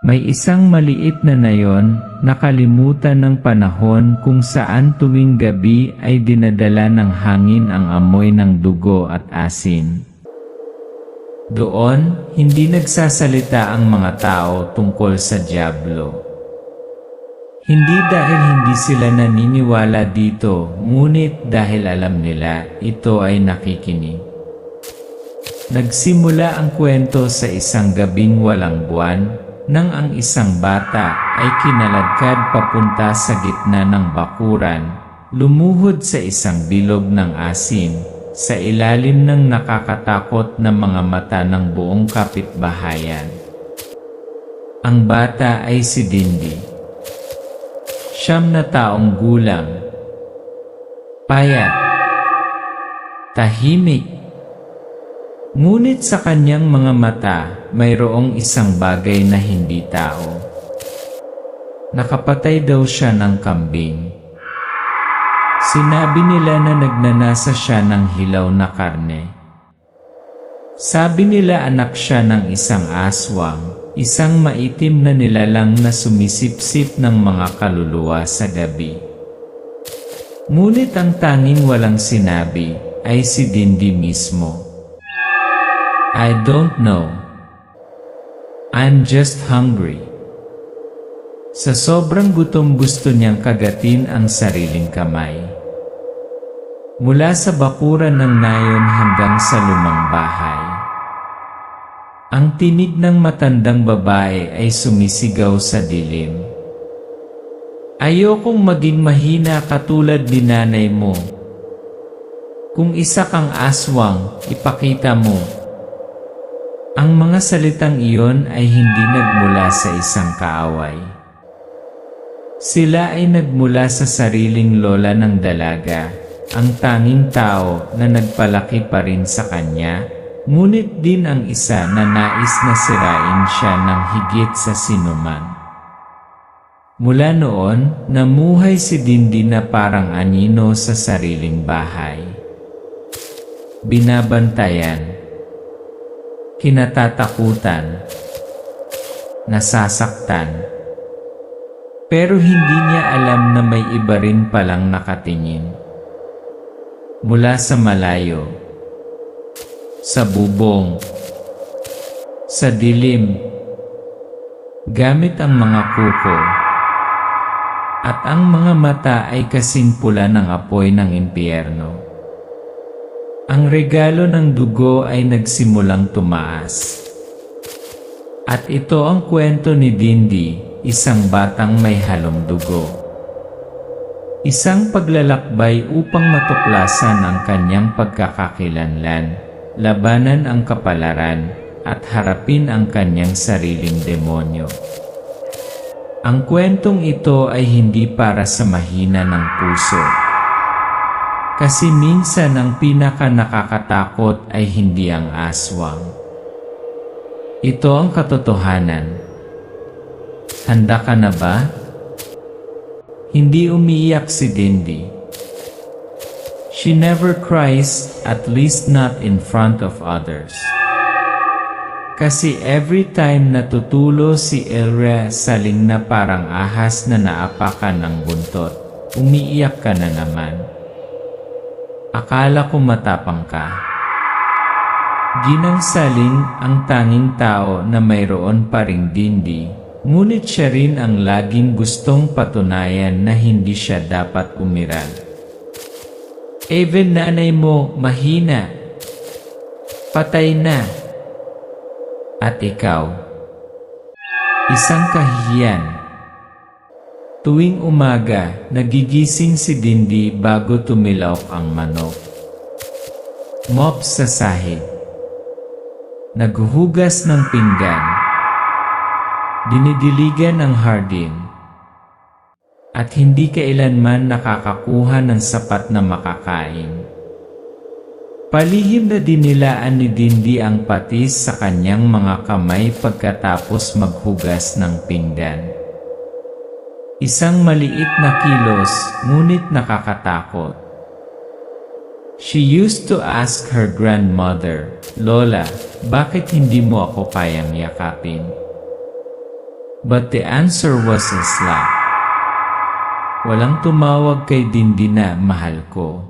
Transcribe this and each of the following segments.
May isang maliit na nayon, nakalimutan ng panahon kung saan tuwing gabi ay dinadala ng hangin ang amoy ng dugo at asin. Doon, hindi nagsasalita ang mga tao tungkol sa dyablo. Hindi dahil hindi sila naniniwala dito, ngunit dahil alam nila ito ay nakikinig. Nagsimula ang kwento sa isang gabing walang buwan, nang ang isang bata ay kinaladkad papunta sa gitna ng bakuran, lumuhod sa isang bilog ng asin, sa ilalim ng nakakatakot na mga mata ng buong kapitbahayan. Ang bata ay si Dindi. 9 na taong gulang. Payat. Tahimik. Ngunit sa kanyang mga mata, mayroong isang bagay na hindi tao. Nakapatay daw siya ng kambing. Sinabi nila na nagnanasa siya ng hilaw na karne. Sabi nila anak siya ng isang aswang, isang maitim na nilalang na sumisipsip ng mga kaluluwa sa gabi. Ngunit ang tanging walang sinabi ay si Dindi mismo. I don't know. I'm just hungry. Sa sobrang gutom gusto niyang kagatin ang sariling kamay. Mula sa bakuran ng nayon hanggang sa lumang bahay. Ang tinig ng matandang babae ay sumisigaw sa dilim. Ayokong maging mahina katulad ni nanay mo. Kung isa kang aswang, ipakita mo. Ang mga salitang iyon ay hindi nagmula sa isang kaaway. Sila ay nagmula sa sariling lola ng dalaga, ang tanging tao na nagpalaki pa rin sa kanya, ngunit din ang isa na nais na sirain siya ng higit sa sinuman. Mula noon, namuhay si Dindi na parang anino sa sariling bahay. Binabantayan. Kinatatakutan, nasasaktan, pero hindi niya alam na may iba rin palang nakatingin. Mula sa malayo, sa bubong, sa dilim, gamit ang mga kuko, at ang mga mata ay kasing pula ng apoy ng impyerno. Ang regalo ng dugo ay nagsimulang tumaas. At ito ang kwento ni Dindi, isang batang may halong dugo. Isang paglalakbay upang matuklasan ang kanyang pagkakakilanlan, labanan ang kapalaran, at harapin ang kanyang sariling demonyo. Ang kwentong ito ay hindi para sa mahina ng puso. Kasi minsan ang pinaka-nakakatakot ay hindi ang aswang. Ito ang katotohanan. Handa ka na ba? Hindi umiiyak si Dindi. She never cries, at least not in front of others. Kasi every time natutulo si Elra saling na parang ahas na naapakan ng buntot, umiiyak ka na naman. Akala ko matapang ka. Ginangsaling ang tanging tao na mayroon pa ring Dindi, ngunit siya rin ang laging gustong patunayan na hindi siya dapat umiral. Even nanay mo, mahina. Patay na. At ikaw, isang kahihiyan. Tuwing umaga, nagigising si Dindi bago tumilok ang manok. Mop sa sahig. Naghuhugas ng pinggan. Dinidiligan ang hardin. At hindi kailanman nakakakuha ng sapat na makakain. Palihim na dinilaan ni Dindi ang patis sa kanyang mga kamay pagkatapos maghugas ng pinggan. Isang maliit na kilos, ngunit nakakatakot. She used to ask her grandmother, Lola, bakit hindi mo ako kayang yakapin? But the answer was a slap. Walang tumawag kay Dindi na mahal ko.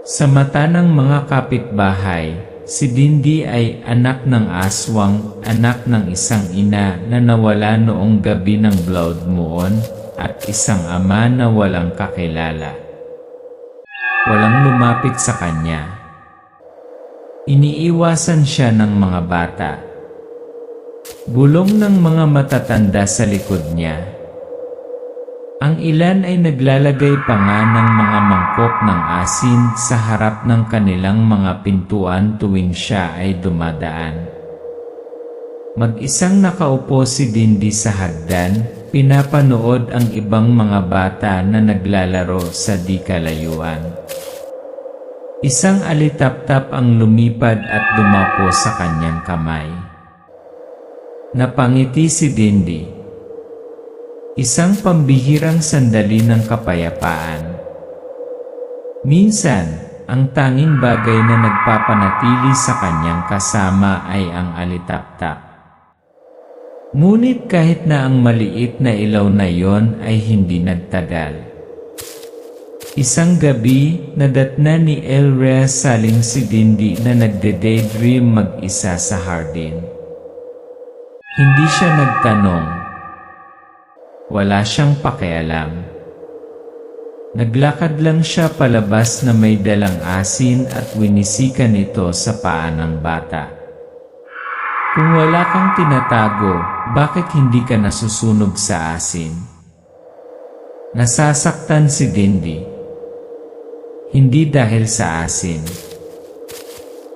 Sa mata ng mga kapitbahay, si Dindi ay anak ng aswang, anak ng isang ina na nawala noong gabi ng Blood Moon, at isang ama na walang kakilala. Walang lumapit sa kanya. Iniiwasan siya ng mga bata. Bulong ng mga matatanda sa likod niya. Ang ilan ay naglalagay pa nga ng mga mangkok ng asin sa harap ng kanilang mga pintuan tuwing siya ay dumadaan. Mag-isang nakaupo si Dindi sa hagdan, pinapanood ang ibang mga bata na naglalaro sa di kalayuan. Isang alitaptap ang lumipad at dumapo sa kanyang kamay. Napangiti si Dindi. Isang pambihirang sandali ng kapayapaan. Minsan, ang tanging bagay na nagpapanatili sa kanyang kasama ay ang alitaptap. Ngunit kahit na ang maliit na ilaw na yon ay hindi nagtagal. Isang gabi, nadatna ni Elrea saling si Dindi na nagde-daydream mag-isa sa hardin. Hindi siya nagtanong. Wala siyang pakialam. Naglakad lang siya palabas na may dalang asin at winisikan ito sa paa ng bata. Kung wala kang tinatago, bakit hindi ka nasusunog sa asin? Nasasaktan si Dindi. Hindi dahil sa asin,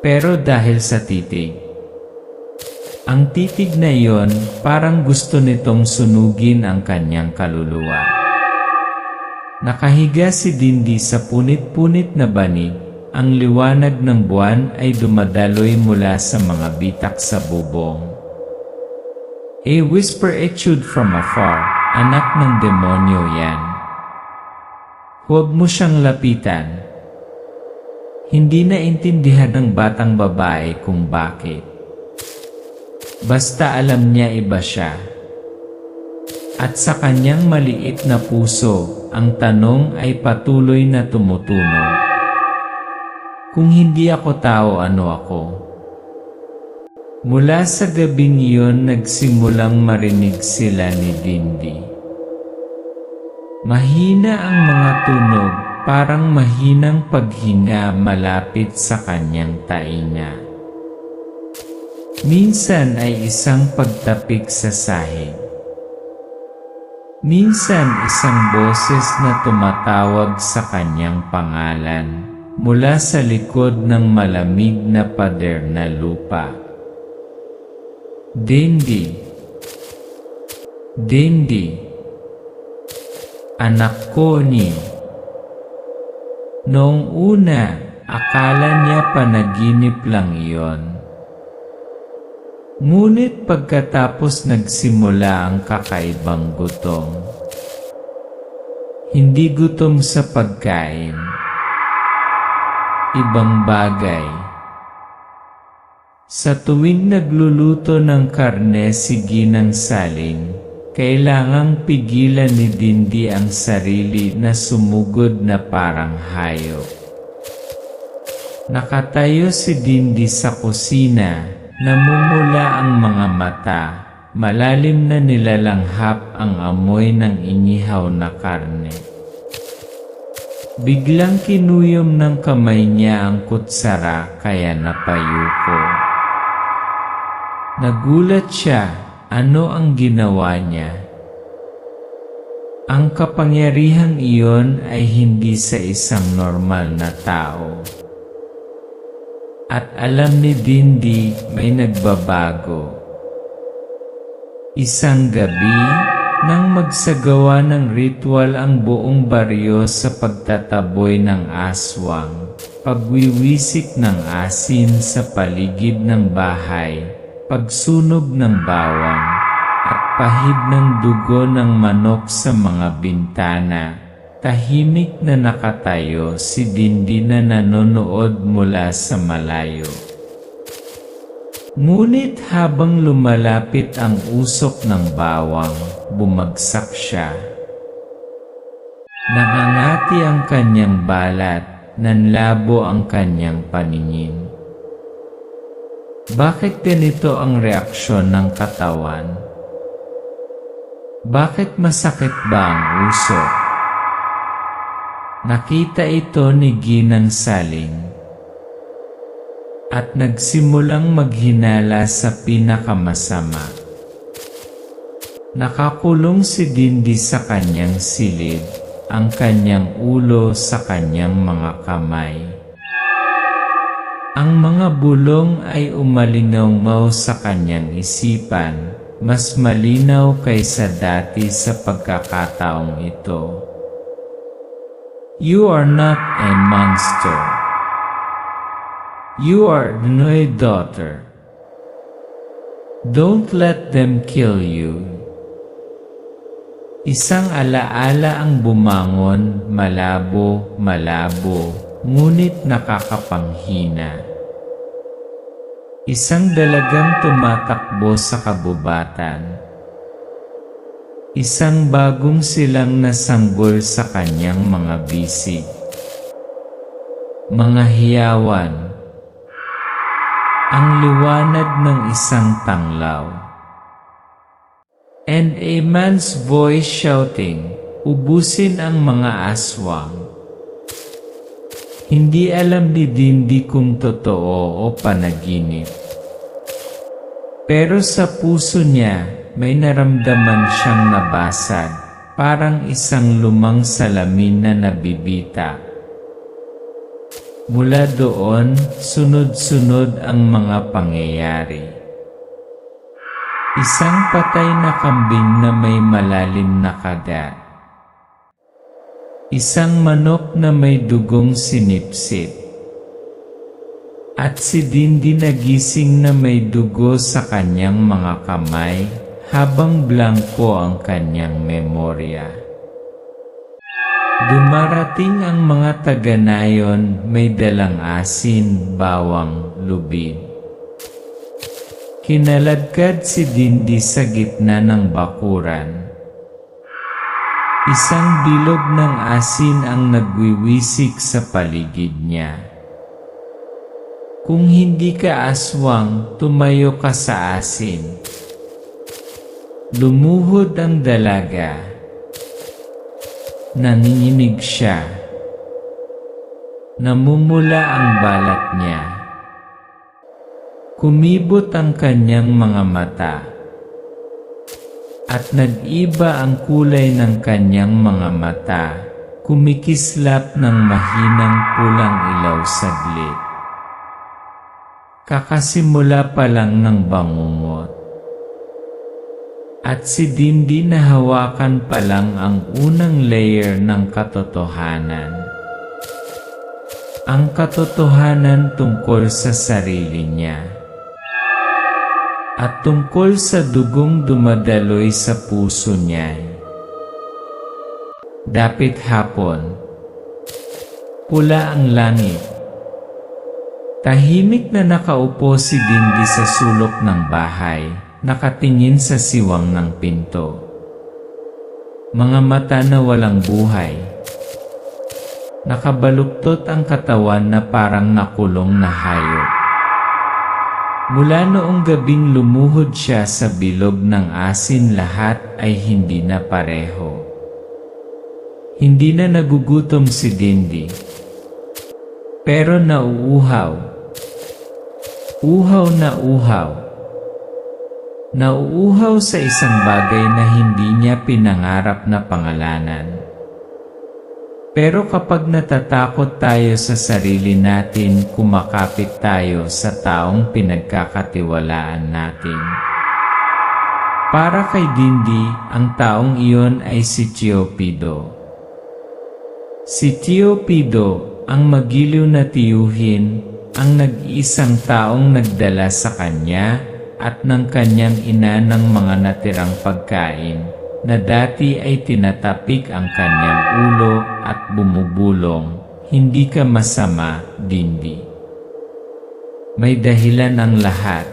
pero dahil sa titig. Ang titig na iyon, parang gusto nitong sunugin ang kanyang kaluluwa. Nakahiga si Dindi sa punit-punit na banig, ang liwanag ng buwan ay dumadaloy mula sa mga bitak sa bubong. A whisper echoed from afar, anak ng demonyo yan. Huwag mo siyang lapitan. Hindi naintindihan ng batang babae kung bakit. Basta alam niya iba siya. At sa kanyang maliit na puso, ang tanong ay patuloy na tumutunog. Kung hindi ako tao, ano ako? Mula sa gabing iyon nagsimulang marinig sila ni Dindi. Mahina ang mga tunog, parang mahinang paghinga malapit sa kanyang tainga. Minsan ay isang pagtapik sa sahig. Minsan isang boses na tumatawag sa kanyang pangalan mula sa likod ng malamig na pader na lupa. Dindi. Dindi. Anak ko ni. Noong una, akala niya panaginip lang iyon. Ngunit pagkatapos nagsimula ang kakaibang gutom. Hindi gutom sa pagkain. Ibang bagay. Sa tuwing nagluluto ng karne si Ginang Saling, kailangang pigilan ni Dindi ang sarili na sumugod na parang hayop. Nakatayo si Dindi sa kusina. Namumula ang mga mata, malalim na nilalanghap ang amoy ng inihaw na karne. Biglang kinuyom ng kamay niya ang kutsara kaya napayuko. Nagulat siya, ano ang ginawa niya? Ang kapangyarihang iyon ay hindi sa isang normal na tao. At alam ni Dindi may nagbabago. Isang gabi, nang magsagawa ng ritual ang buong baryo sa pagtataboy ng aswang, pagwiwisik ng asin sa paligid ng bahay, pagsunog ng bawang, at pahid ng dugo ng manok sa mga bintana, tahimik na nakatayo si Dindi na nanonood mula sa malayo. Ngunit habang lumalapit ang usok ng bawang, bumagsak siya. Nakangati ang kanyang balat, nanlabo ang kanyang paningin. Bakit ganito ang reaksyon ng katawan? Bakit masakit ba ang usok? Nakita ito ni Ginang Saling at nagsimulang maghinala sa pinakamasama. Nakakulong si Dindi sa kanyang silid, ang kanyang ulo sa kanyang mga kamay. Ang mga bulong ay umalinaw sa kanyang isipan, mas malinaw kaysa dati sa pagkakataong ito. You are not a monster. You are my daughter. Don't let them kill you. Isang alaala ang bumangon, malabo, ngunit nakakapanghina. Isang dalagang tumatakbo sa kabubatan. Isang bagong silang nasanggol sa kanyang mga bisig. Mga hiyawan. Ang liwanag ng isang tanglaw. And a man's voice shouting, ubusin ang mga aswang. Hindi alam ni Dindi kung totoo o panaginip. Pero sa puso niya, may naramdaman siyang nabasag, parang isang lumang salamin na nabibita. Mula doon, sunod-sunod ang mga pangyayari. Isang patay na kambing na may malalim na kagat. Isang manok na may dugong sinipsip. At si Dindi nagising na may dugo sa kanyang mga kamay, habang blanko ang kanyang memorya. Dumarating ang mga taga-nayon, may dalang asin, bawang, lubid. Kinaladkad si Dindi sa gitna ng bakuran. Isang bilog ng asin ang nagwiwisik sa paligid niya. Kung hindi ka aswang, tumayo ka sa asin. Lumuhod ang dalaga. Nanginginig siya. Namumula ang balat niya. Kumibot ang kanyang mga mata. At nag-iba ang kulay ng kanyang mga mata, kumikislap ng mahinang pulang ilaw saglit. Kakasimula pa lang ng bangungot. At si Dindi nahawakan pa lang ang unang layer ng katotohanan. Ang katotohanan tungkol sa sarili niya. At tungkol sa dugong dumadaloy sa puso niya. Dapit hapon. Pula ang langit. Tahimik na nakaupo si Dindi sa sulok ng bahay. Nakatingin sa siwang ng pinto. Mga mata na walang buhay. Nakabaluktot ang katawan na parang nakulong na hayop. Mula noong gabing lumuhod siya sa bilog ng asin, lahat ay hindi na pareho. Hindi na nagugutom si Dindi. Pero nauuhaw. Uhaw na uhaw. Nauuhaw sa isang bagay na hindi niya pinangarap na pangalanan. Pero kapag natatakot tayo sa sarili natin, kumakapit tayo sa taong pinagkakatiwalaan natin. Para kay Dindi, ang taong iyon ay si Tiopido. Si Tiopido, ang magiliw na tiyuhin, ang nag-iisang taong nagdala sa kanya at ng kanyang ina ng mga natirang pagkain, na dati ay tinatapik ang kanyang ulo at bumubulong, "Hindi ka masama, Dindi. May dahilan ang lahat."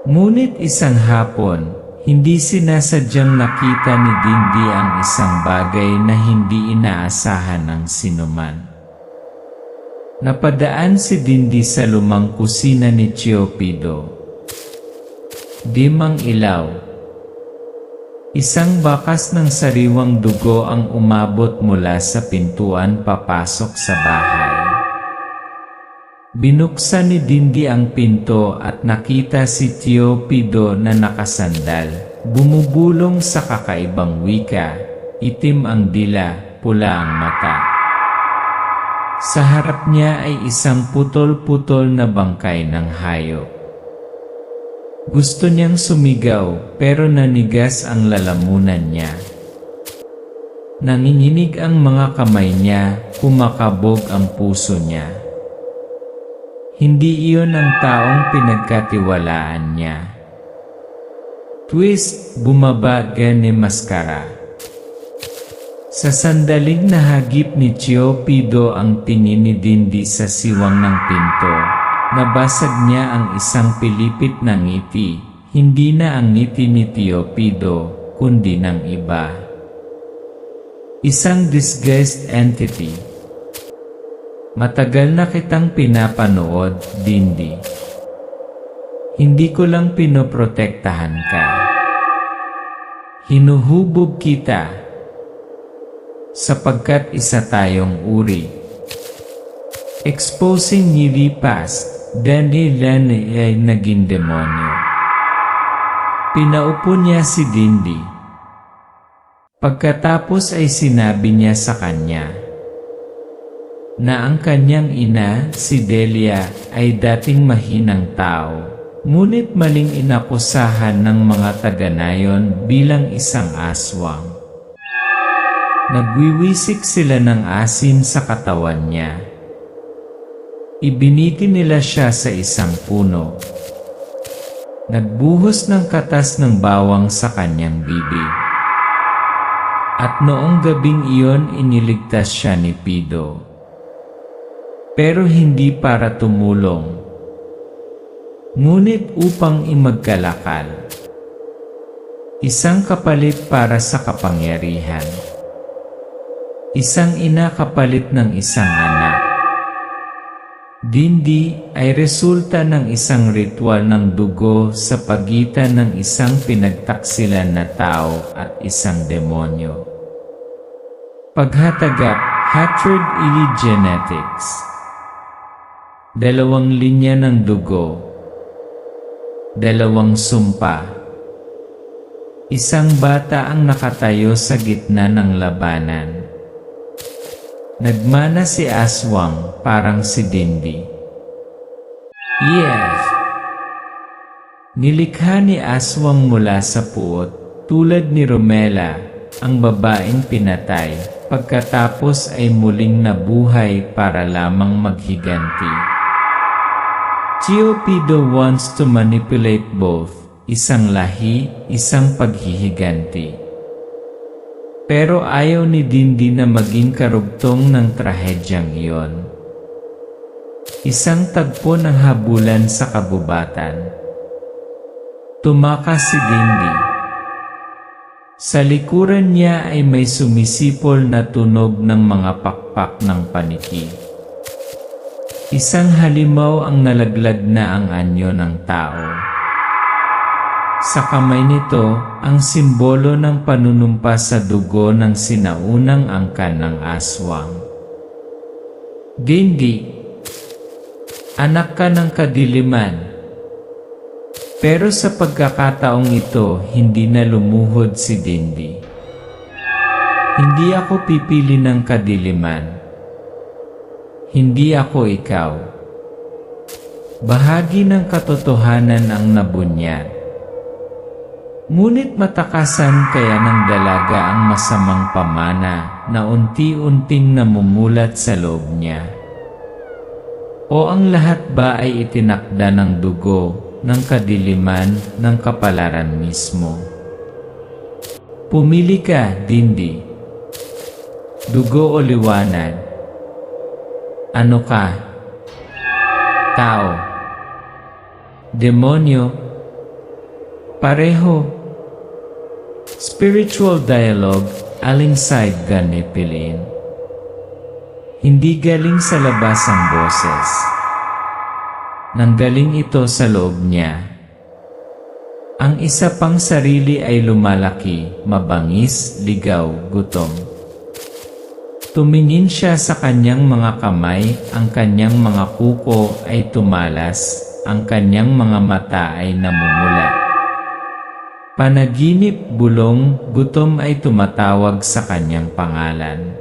Ngunit isang hapon, hindi sinasadyang nakita ni Dindi ang isang bagay na hindi inaasahan ng sinuman. Napadaan si Dindi sa lumang kusina ni Chiopido. Dimang ilaw. Isang bakas ng sariwang dugo ang umabot mula sa pintuan papasok sa bahay. Binuksan ni Dindi ang pinto at nakita si Chiopido na nakasandal, bumubulong sa kakaibang wika, itim ang dila, pula ang mata. Sa harap niya ay isang putol-putol na bangkay ng hayop. Gusto niyang sumigaw pero nanigas ang lalamunan niya. Nanginginig ang mga kamay niya, kumakabog ang puso niya. Hindi iyon ang taong pinagkatiwalaan niya. Twist, bumabaga ni Maskara. Sa sandaling nahagip ni Chiopido ang tingin ni Dindi sa siwang ng pinto, nabasag niya ang isang pilipit na ngiti, hindi na ang ngiti ni Chiopido, kundi ng iba. Isang disguised entity. Matagal na kitang pinapanood, Dindi. Hindi ko lang pinoprotektahan ka. Hinuhubog kita. Sapagkat isa tayong uri. Exposing nili past, dahil ay naging demonyo. Pinaupo niya si Dindi. Pagkatapos ay sinabi niya sa kanya na ang kanyang ina, si Delia, ay dating mahinang tao, ngunit maling inakusahan ng mga taga-nayon bilang isang aswang. Nagwiwisik sila ng asin sa katawan niya. Ibiniti nila siya sa isang puno. Nagbuhos ng katas ng bawang sa kanyang bibig. At noong gabing iyon iniligtas siya ni Pido. Pero hindi para tumulong, ngunit upang imagkalakal. Isang kapalit para sa kapangyarihan. Isang ina kapalit ng isang anak. Dindi ay resulta ng isang ritual ng dugo sa pagitan ng isang pinagtaksilan na tao at isang demonyo. Paghatagap, hatred ili genetics. Dalawang linya ng dugo. Dalawang sumpa. Isang bata ang nakatayo sa gitna ng labanan. Nagmana si Aswang parang si Dindi. Yes! Nilikha ni Aswang mula sa puot, tulad ni Romela, ang babaeng pinatay, pagkatapos ay muling nabuhay para lamang maghiganti. Chiopido wants to manipulate both, isang lahi, isang paghihiganti. Pero ayaw ni Dindi na maging karugtong ng trahedyang iyon. Isang tagpo ng habulan sa kabubatan. Tumakas si Dindi. Sa likuran niya ay may sumisipol na tunog ng mga pakpak ng paniki. Isang halimaw ang nalaglag na ang anyo ng tao. Sa kamay nito, ang simbolo ng panunumpa sa dugo ng sinaunang angkan ng aswang. Dindi, anak ka ng kadiliman. Pero sa pagkakataong ito, hindi na lumuhod si Dindi. Hindi ako pipili ng kadiliman. Hindi ako ikaw. Bahagi ng katotohanan ang nabunyag. Ngunit matakasan kaya ng dalaga ang masamang pamana na unti-unting namumulat sa loob niya. O ang lahat ba ay itinakda ng dugo, ng kadiliman, ng kapalaran mismo? Pumili ka, Dindi. Dugo o liwanag? Ano ka? Tao? Demonyo? Pareho. Spiritual dialogue, alongside ganipilin. Hindi galing sa labas ang boses. Nanggaling ito sa loob niya. Ang isa pang sarili ay lumalaki, mabangis, ligaw, gutom. Tumingin siya sa kanyang mga kamay, ang kanyang mga kuko ay tumalas, ang kanyang mga mata ay namumula. Panaginip, bulong, gutom ay tumatawag sa kanyang pangalan.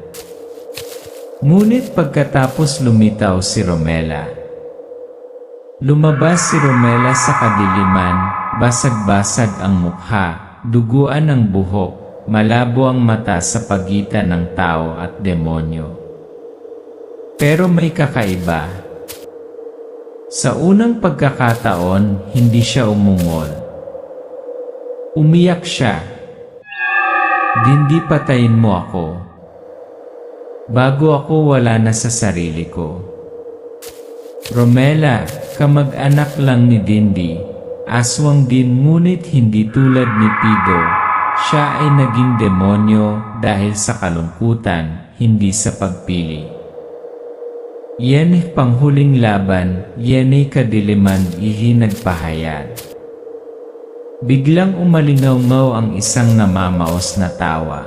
Ngunit pagkatapos lumitaw si Romela. Lumabas si Romela sa kadiliman, basag-basag ang mukha, duguan ang buhok. Malabo ang mata sa pagitan ng tao at demonyo. Pero may kakaiba. Sa unang pagkakataon, hindi siya umungol. Umiyak siya. Dindi, patayin mo ako. Bago ako wala na sa sarili ko. Romela, kamag-anak lang ni Dindi, aswang din ngunit hindi tulad ni Pido. Siya ay naging demonyo dahil sa kalungkutan, hindi sa pagpili. Yan ay panghuling laban, yan ay kadiliman, ihinagpahayag. Biglang umalingaw-ngaw ang isang namamaos na tawa.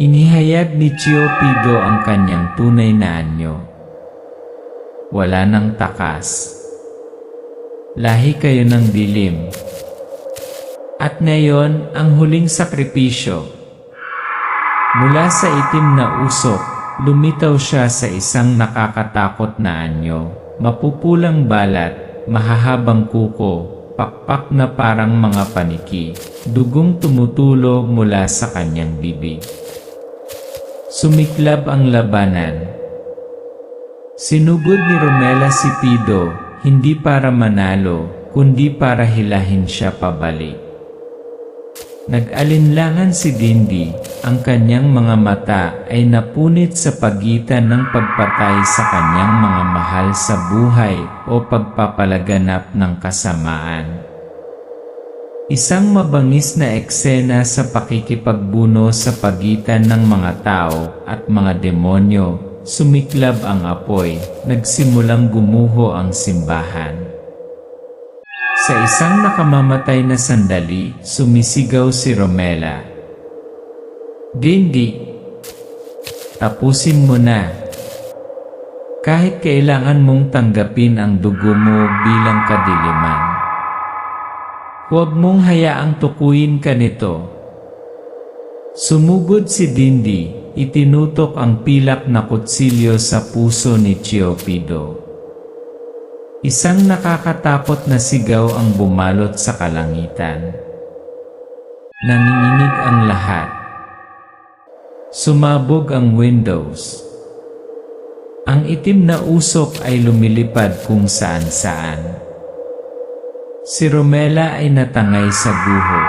Inihayag ni Chiopido ang kanyang tunay na anyo. Wala nang takas. Lahi kayo ng dilim. At ngayon, ang huling sakripisyo. Mula sa itim na usok, lumitaw siya sa isang nakakatakot na anyo. Mapupulang balat, mahahabang kuko, pakpak na parang mga paniki, dugong tumutulo mula sa kanyang bibig. Sumiklab ang labanan. Sinugod ni Romela si Pido, hindi para manalo, kundi para hilahin siya pabalik. Nag-alinlangan si Dindi, ang kanyang mga mata ay napunit sa pagitan ng pagpatay sa kanyang mga mahal sa buhay o pagpapalaganap ng kasamaan. Isang mabangis na eksena sa pakikipagbuno sa pagitan ng mga tao at mga demonyo. Sumiklab ang apoy, nagsimulang gumuho ang simbahan. Sa isang nakamamatay na sandali, sumisigaw si Romela. Dindi, tapusin mo na. Kahit kailangan mong tanggapin ang dugo mo bilang kadiliman. Huwag mong hayaang tukuyin ka nito. Sumugod si Dindi, itinutok ang pilak na kutsilyo sa puso ni Chiopido. Isang nakakatakot na sigaw ang bumalot sa kalangitan. Nanginginig ang lahat. Sumabog ang windows. Ang itim na usok ay lumilipad kung saan-saan. Si Romela ay natangay sa guho.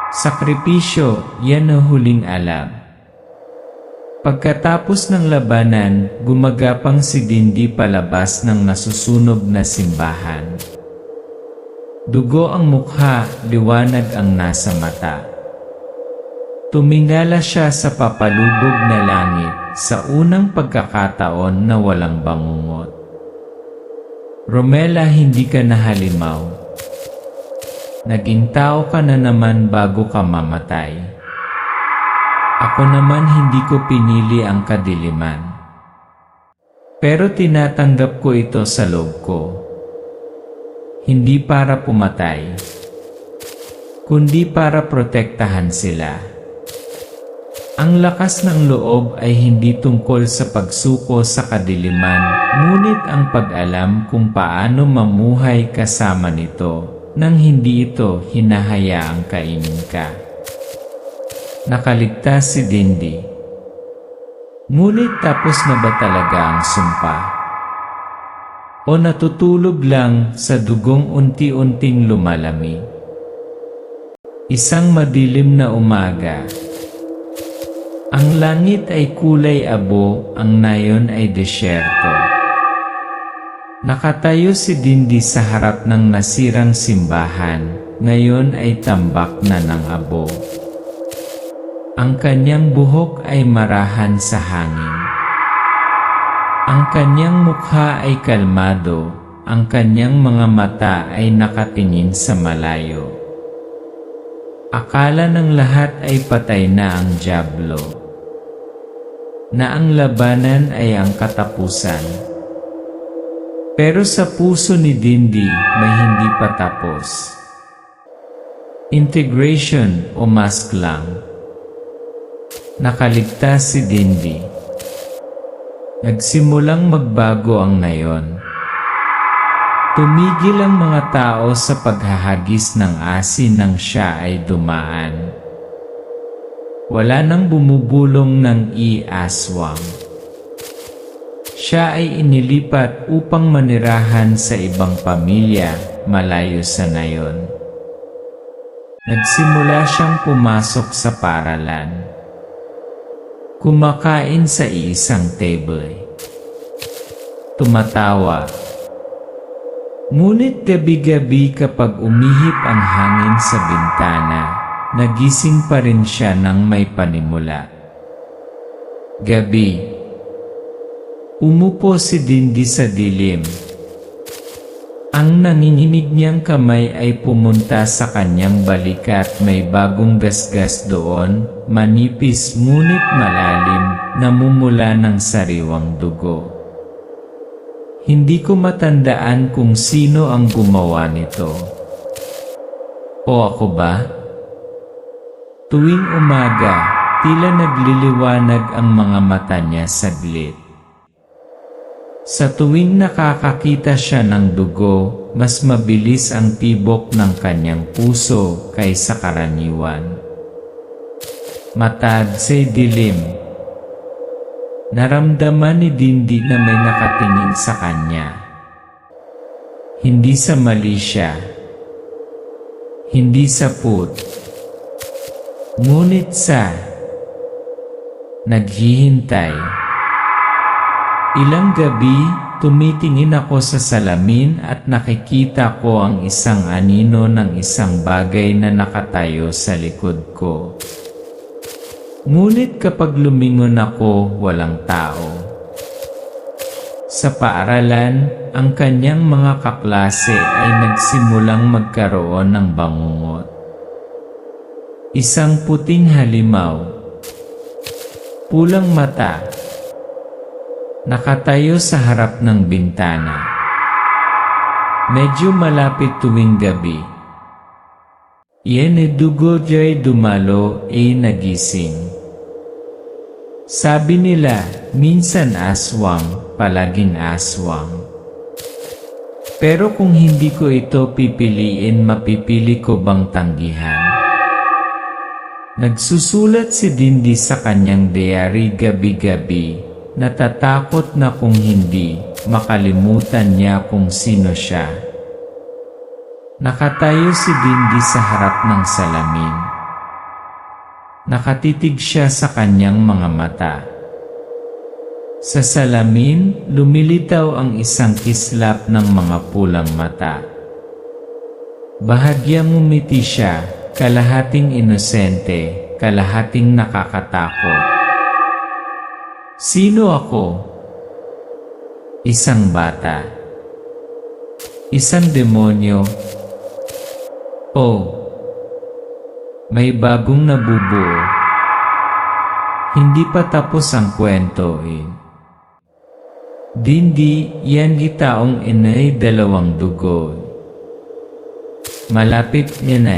Sakripisyo, yan ang huling alam. Pagkatapos ng labanan, gumagapang si Dindi palabas ng nasusunog na simbahan. Dugo ang mukha, liwanag ang nasa mata. Tumingala siya sa papalubog na langit sa unang pagkakataon na walang bangungot. Romela, hindi ka nahalimaw. Naging tao ka na naman bago ka mamatay. Ako naman hindi ko pinili ang kadiliman. Pero tinatanggap ko ito sa loob ko. Hindi para pumatay, kundi para protektahan sila. Ang lakas ng loob ay hindi tungkol sa pagsuko sa kadiliman, ngunit ang pag-alam kung paano mamuhay kasama nito nang hindi ito hinahayaang kainin ka. Nakaligtas si Dindi. Ngunit tapos na ba talaga ang sumpa? O natutulog lang sa dugong unti-unting lumalamig? Isang madilim na umaga. Ang langit ay kulay abo, ang nayon ay desyerto. Nakatayo si Dindi sa harap ng nasirang simbahan, ngayon ay tambak na ng abo. Ang kanyang buhok ay marahan sa hangin. Ang kanyang mukha ay kalmado, ang kanyang mga mata ay nakatingin sa malayo. Akala ng lahat ay patay na ang dyablo, na ang labanan ay ang katapusan. Pero sa puso ni Dindi may hindi pa tapos. Integration o mask lang. Nakaligtas si Dindi. Nagsimulang magbago ang ngayon. Tumigil ang mga tao sa paghahagis ng asin nang siya ay dumaan. Wala nang bumubulong ng aswang. Siya ay inilipat upang manirahan sa ibang pamilya, malayo sa nayon. Nagsimula siyang pumasok sa paaralan. Kumakain sa iisang table. Tumatawa. Ngunit gabi-gabi kapag umihip ang hangin sa bintana, nagising pa rin siya ng may panimula. Gabi. Umupo si Dindi sa dilim. Ang nanginginig niyang kamay ay pumunta sa kanyang balikat, may bagong gasgas doon, manipis ngunit malalim, namumula ng sariwang dugo. Hindi ko matandaan kung sino ang gumawa nito. O ako ba? Tuwing umaga, tila nagliliwanag ang mga mata niya saglit. Sa tuwing nakakakita siya ng dugo, mas mabilis ang tibok ng kanyang puso kaysa karaniwan. Matad sa dilim. Naramdaman ni Dindi na may nakatingin sa kanya. Hindi sa mali siya. Hindi sa put. Ngunit sa naghihintay. Ilang gabi, tumitingin ako sa salamin at nakikita ko ang isang anino ng isang bagay na nakatayo sa likod ko. Ngunit kapag lumingon ako, walang tao. Sa paaralan, ang kanyang mga kaklase ay nagsimulang magkaroon ng bangungot. Isang puting halimaw. Pulang mata. Nakatayo sa harap ng bintana. Medyo malapit tuwing gabi. Iyan dugo jay dumalo nagising. Sabi nila, minsan aswang, palaging aswang. Pero kung hindi ko ito pipiliin, mapipili ko bang tanggihan? Nagsusulat si Dindi sa kanyang diary gabi-gabi. Natatakot na kung hindi, makalimutan niya kung sino siya. Nakatayo si Dindi sa harap ng salamin. Nakatitig siya sa kanyang mga mata. Sa salamin, lumilitaw ang isang kislap ng mga pulang mata. Bahagyang ngumiti siya, kalahating inosente, kalahating nakakatakot. Sino ako? Isang bata. Isang demonyo. Oh, may bagong nabubuo. Hindi pa tapos ang kwento Dindi, yan gitaong inay dalawang dugo. Malapit yan